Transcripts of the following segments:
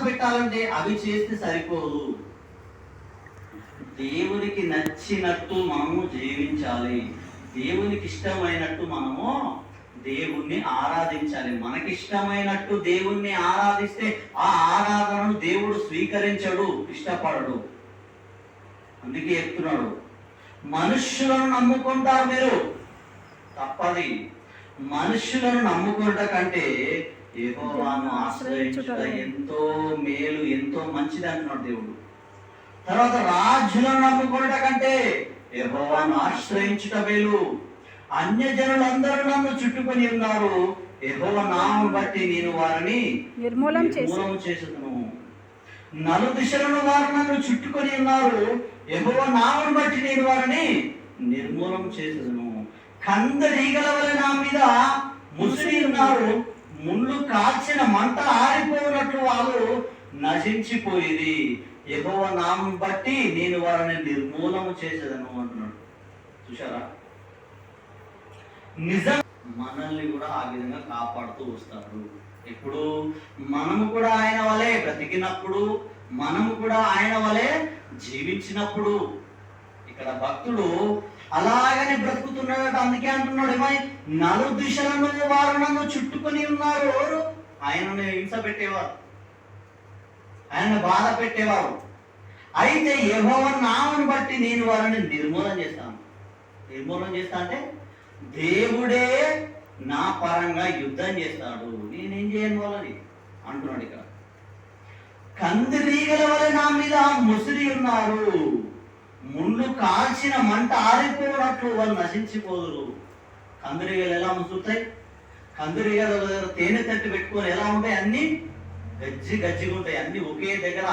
పెట్టాలంటే అవి చేస్తే సరిపోదు. దేవునికి నచ్చినట్టు మనము జీవించాలి. దేవునికి ఇష్టమైనట్టు మనము దేవుణ్ణి ఆరాధించాలి. మనకిష్టమైనట్టు దేవుణ్ణి ఆరాధిస్తే ఆ ఆరాధనను దేవుడు స్వీకరించడు, ఇష్టపడడు. అందుకే చెప్తున్నాడు, మనుష్యులను నమ్ముకుంటారు మీరు, తప్పది. మనుష్యులను నమ్ముకుంట కంటే యెహోవాను ఆశ్రయించుట ఎంతో మేలు, ఎంతో మంచిది అంటున్నాడు దేవుడు. తర్వాత రాజులను నమ్ముకుంట కంటే యెహోవాను ఆశ్రయించుట మేలు. అన్యజనులందరూ నన్ను చుట్టుకొని ఉన్నారు, యెహోవా నామమును బట్టి నేను వారిని నిర్మూలం చేసేదను. నలుదిశలను వారు నన్ను చుట్టుకొని ఉన్నారు, యెహోవా నామమును బట్టి నేను వారిని నిర్మూలం చేసేదను. కందరీగల వలె నా మీద ముసిరి ఉన్నారు, ముళ్ళు కాల్చిన మంట ఆరిపోయినట్లు వారు నశించిపోయింది. యెహోవా నామం బట్టి నేను వారిని నిర్మూలన చేసేదను అంటున్నాడు. చూశారా, నిజం మనల్ని కూడా ఆ విధంగా కాపాడుతూ వస్తాడు. ఇప్పుడు మనము కూడా ఆయన వలె బ్రతికినప్పుడు, మనము కూడా ఆయన వలె జీవించినప్పుడు. ఇక్కడ భక్తుడు అలాగనే బ్రతుకుతున్నాడు. అందుకే అంటున్నాడు, ఏమై నలుదిశలను వారు నన్ను చుట్టుకొని ఉన్నారు. ఆయనను హింస పెట్టేవారు, ఆయన బాధ పెట్టేవారు. అయితే యెహోవా నామమును బట్టి నేను వారిని నిర్మూలన చేస్తాను. నిర్మూలన చేస్తా అంటే దేవుడే నా పరంగా యుద్ధం చేస్తాడు, నేనేం చేయను వాళ్ళని అంటున్నాడు. ఇక్కడ కందిరీగల వలె నా మీద ముసిరి ఉన్నారు, ముళ్ళు కాల్చిన మంట ఆరిపోనట్లు వాళ్ళు నశించిపోదురు. కందిరీగలు ఎలా ముసురుతాయి? కందిరీగల దగ్గర తేనె తట్టి పెట్టుకొని ఎలా ఉంటాయి? అన్ని గజ్జిగా ఉంటాయి, అన్ని ఒకే దగ్గర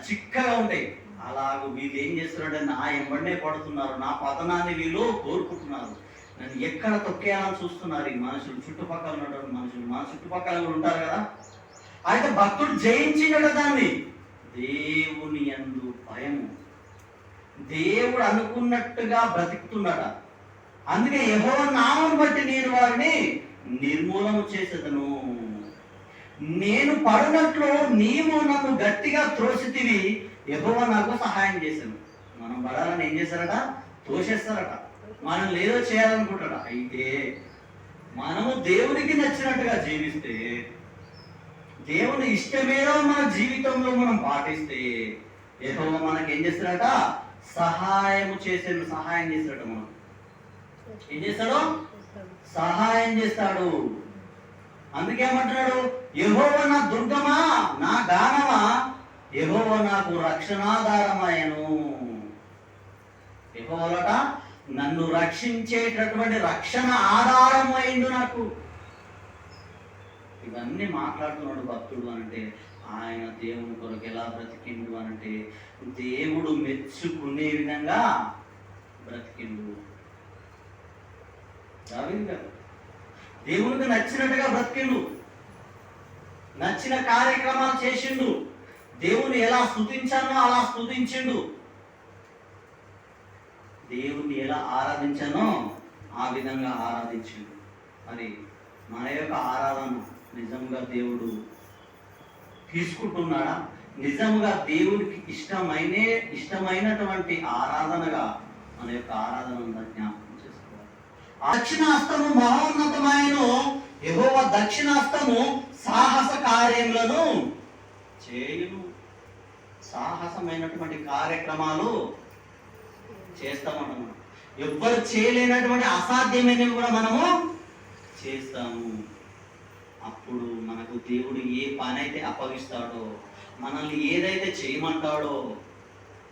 చిక్కగా ఉంటాయి. అలాగ వీళ్ళు ఏం చేస్తున్నారంటే నా ఎంబడినే పడుతున్నారు, నా పతనాన్ని వీళ్ళు కోరుకుంటున్నారు, నన్ను ఎక్కడ తొక్కేయాలని చూస్తున్నారు ఈ మనుషులు, చుట్టుపక్కల ఉన్నటువంటి మనుషులు. మన చుట్టుపక్కల కూడా ఉంటారు కదా. అయితే భక్తుడు జయించినట దాన్ని. దేవుని యందు భయము, దేవుడు అనుకున్నట్టుగా బ్రతుకుతున్నాడ. అందుకే యెహోవా నామమును బట్టి నేను వారిని నిర్మూలన చేసేదను. నేను పడినట్లు నీవు నన్ను గట్టిగా త్రోసితివి, యెహోవా నాకు సహాయం చేశాను. మనం పడాలని ఏం చేశారట? తోసేస్తారట. మనం లేదో చేయాలనుకుంటాడు. అయితే మనము దేవునికి నచ్చినట్టుగా జీవిస్తే, దేవుని ఇష్టమేదో మన జీవితంలో మనం పాటిస్తే యెహోవా మనకి ఏం చేస్తాడట? సహాయం చేస్తాడట. మనం ఏం చేస్తాడు? సహాయం చేస్తాడు. అందుకేమంటున్నాడు, యెహోవా నా దుర్గమా, నా గానమా, యెహోవా నాకు రక్షణాధారమయను. యెహోవాట నన్ను రక్షించేటటువంటి రక్షణ ఆధారం అయింది నాకు. ఇవన్నీ మాట్లాడుతున్నాడు భక్తుడు. అంటే ఆయన దేవుని కొరకు ఎలా బ్రతికిండు అనంటే దేవుడు మెచ్చుకునే విధంగా బ్రతికిండు. దేవునికి నచ్చినట్టుగా బ్రతికిండు, నచ్చిన కార్యక్రమాలు చేసిండు, దేవుని ఎలా స్తుతించానో అలా స్తుతించిండు, దేవుణ్ణి ఎలా ఆరాధించానో ఆ విధంగా ఆరాధించిండు. మరి మన యొక్క ఆరాధన నిజంగా దేవుడు తీసుకుంటున్నాడా? నిజంగా దేవుడికి ఇష్టమైనటువంటి ఆరాధనగా మన యొక్క ఆరాధన జ్ఞాపకం చేసుకోవాలి. దక్షిణాస్తము మహోన్నతమైన యెహోవా దక్షిణాస్తము సాహస కార్యములను చేయును. సాహసమైనటువంటి కార్యక్రమాలు చేస్తామంట. మనం ఎవ్వరు చేయలేనటువంటి అసాధ్యమైనవి కూడా మనము చేస్తాము. అప్పుడు మనకు దేవుడు ఏ పని అయితే అప్పగిస్తాడో, మనల్ని ఏదైతే చేయమంటాడో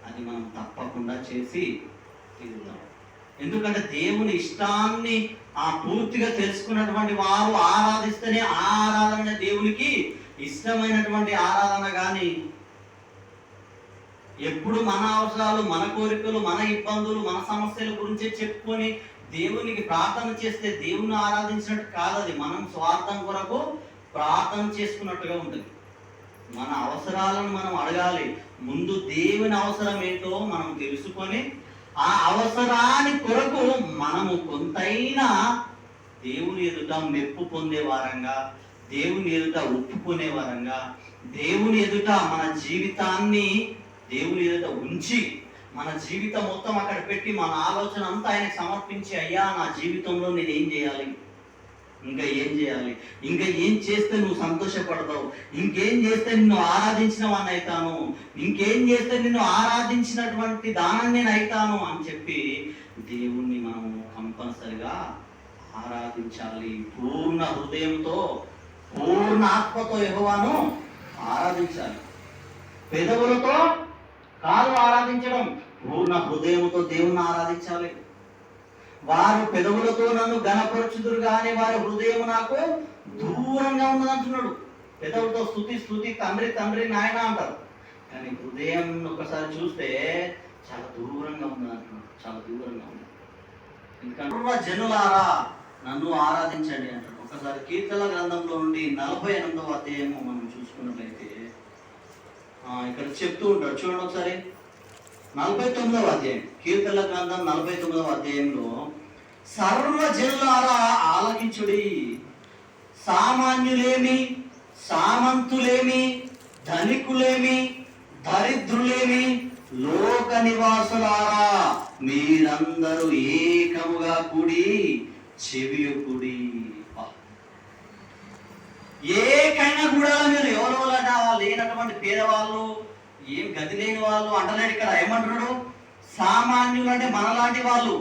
అది మనం తప్పకుండా చేసి తీరుతాం. ఎందుకంటే దేవుని ఇష్టాన్ని పూర్తిగా తెలుసుకున్నటువంటి వారు ఆరాధిస్తేనే ఆ ఆరాధన దేవునికి ఇష్టమైనటువంటి ఆరాధన. కానీ ఎప్పుడు మన అవసరాలు, మన కోరికలు, మన ఇబ్బందులు, మన సమస్యల గురించి చెప్పుకొని దేవునికి ప్రార్థన చేస్తే దేవుని ఆరాధించినట్టు కాదు. అది మనం స్వార్థం కొరకు ప్రార్థన చేసుకున్నట్టుగా ఉంటుంది. మన అవసరాలను మనం అడగాలి. ముందు దేవుని అవసరం ఏంటో మనం తెలుసుకొని ఆ అవసరాని కొరకు మనము కొంతైనా దేవుని ఎదుట మెప్పు పొందే వారంగా, దేవుని ఎదుట ఒప్పుకునే వారంగా, దేవుని ఎదుట మన జీవితాన్ని దేవుని ఎదుట ఉంచి, మన జీవితం మొత్తం అక్కడ పెట్టి మన ఆలోచన అంతా ఆయనకు సమర్పించి, అయ్యా నా జీవితంలో నేను ఏం చేయాలి, ఇంకా ఏం చేయాలి, ఇంకా ఏం చేస్తే నువ్వు సంతోషపడతావు, ఇంకేం చేస్తే నిన్ను ఆరాధించిన వాడిని అవుతాను, ఇంకేం చేస్తే నిన్ను ఆరాధించినటువంటి దానం నేను అవుతాను అని చెప్పి దేవుణ్ణి మనము కంపల్సరిగా ఆరాధించాలి. పూర్ణ హృదయంతో, పూర్ణ ఆత్మతో యెహోవాను ఆరాధించాలి. పెదవులతో కాదు ఆరాధించడం, పూర్ణ హృదయంతో దేవుణ్ణి ఆరాధించాలి. వారు పెదవులతో నన్ను ఘనపరచుదురు కానీ వారి హృదయం నాకు దూరంగా ఉన్నదంటున్నాడు. పెదవులతో స్తుతి స్తుతి తండ్రి తండ్రి నాయన అంటారు, కానీ హృదయం ఒకసారి చూస్తే చాలా దూరంగా ఉన్నదంటున్నాడు, చాలా దూరంగా ఉంది. ఇంకా జనులారా నన్ను ఆరాధించండి అంటాడు. ఒకసారి కీర్తన గ్రంథంలో నుండి 48వ అధ్యాయము మనం చూసుకున్నట్లయితే ఇక్కడ చెప్తూ ఉంటాడు, చూడండి ఒకసారి. 49వ అధ్యాయం, కీర్తన గ్రంథం 49వ అధ్యాయంలో, సర్వజనులారా ఆలకించుడి, సామాన్యులేమి సామంతులేమి ధనికులేమి దరిద్రులేమి లోక నివాసులారా మీరందరూ ఏకముగా కూడి చెవియొకుడి. ఏకైనా కూడా మీరు ఎవరో లేనటువంటి పేదవాళ్ళు, ఏం గతి లేని వాళ్ళు అంటలేడు ఇక్కడ. ఏమంటున్నాడు? సామాన్యులు అంటే మనలాంటి వాళ్ళు,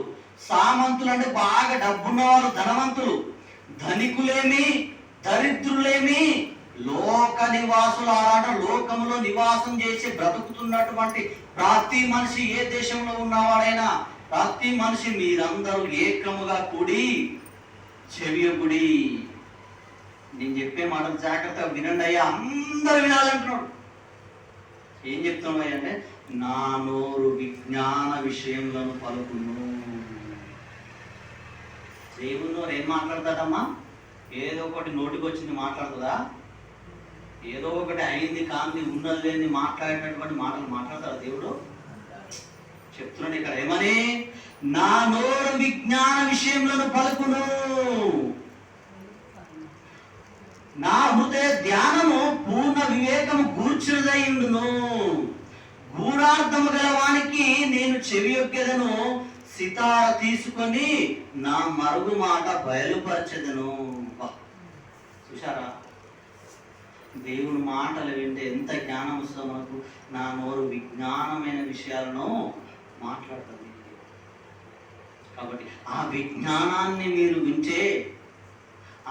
సామంతులు అంటే బాగా డబ్బున్న వాళ్ళు, ధనవంతులు, ధనికులేమి దరిద్రులేమి లోక నివాసులు. అలాంటి లోకంలో నివాసం చేసి బ్రతుకుతున్నటువంటి ప్రతి మనిషి, ఏ దేశంలో ఉన్నవాడైనా ప్రతి మనిషి మీరందరూ ఏకముగా కూడి చెవియొకుడి. నేను చెప్పే మాటలు జాగ్రత్తగా వినండి అయ్యా, అందరూ వినాలంటున్నాడు. ఏం చెప్తున్నాడు అంటే, నా నోరు విజ్ఞాన విషయంలో పలుకును. దేవుని నోరు ఏం మాట్లాడతాడమ్మా? ఏదో ఒకటి నోటికి వచ్చింది మాట్లాడుతుందా? ఏదో ఒకటి అయింది కాంతి ఉన్నది లేని మాట్లాడేటటువంటి మాటలు మాట్లాడతాడు దేవుడు? చెప్తున్నాడు ఇక్కడ ఏమని, నా నోరు విజ్ఞాన విషయంలో పలుకును, నా హృదయ ధ్యానము పూర్ణ వివేకము గూర్చినదైండును, గూఢార్థము గలవానికి నేను చెవియొక్కెదను, సితార తీసుకొని నా మరుగు మాట బయలుపరచెదను. చూశారా, దేవుని మాటలు వింటే ఎంత జ్ఞానం వస్తుందో మనకు. నా నోరు విజ్ఞానమైన విషయాలను మాట్లాడుతుంది. కాబట్టి ఆ విజ్ఞానాన్ని మీరు వింటే,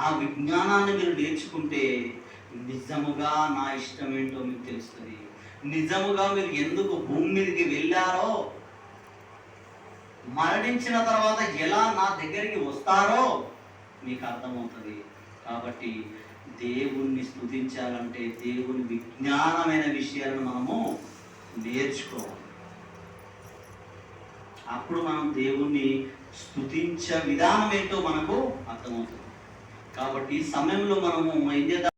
ఆ విజ్ఞానాన్ని మీరు నేర్చుకుంటే నిజముగా నా ఇష్టం ఏంటో మీకు తెలుస్తుంది. నిజముగా మీరు ఎందుకు భూమి మీదకి వెళ్ళారో, మరణించిన తర్వాత ఎలా నా దగ్గరికి వస్తారో మీకు అర్థమవుతుంది. కాబట్టి దేవుణ్ణి స్తుతించాలంటే దేవుని విజ్ఞానమైన విషయాలను మనము నేర్చుకోవాలి. అప్పుడు మనం దేవుణ్ణి స్తుతించే విధానం ఏంటో మనకు అర్థమవుతుంది. కాబట్టి ఈ సమయంలో మనము ఏం చేద్దాం?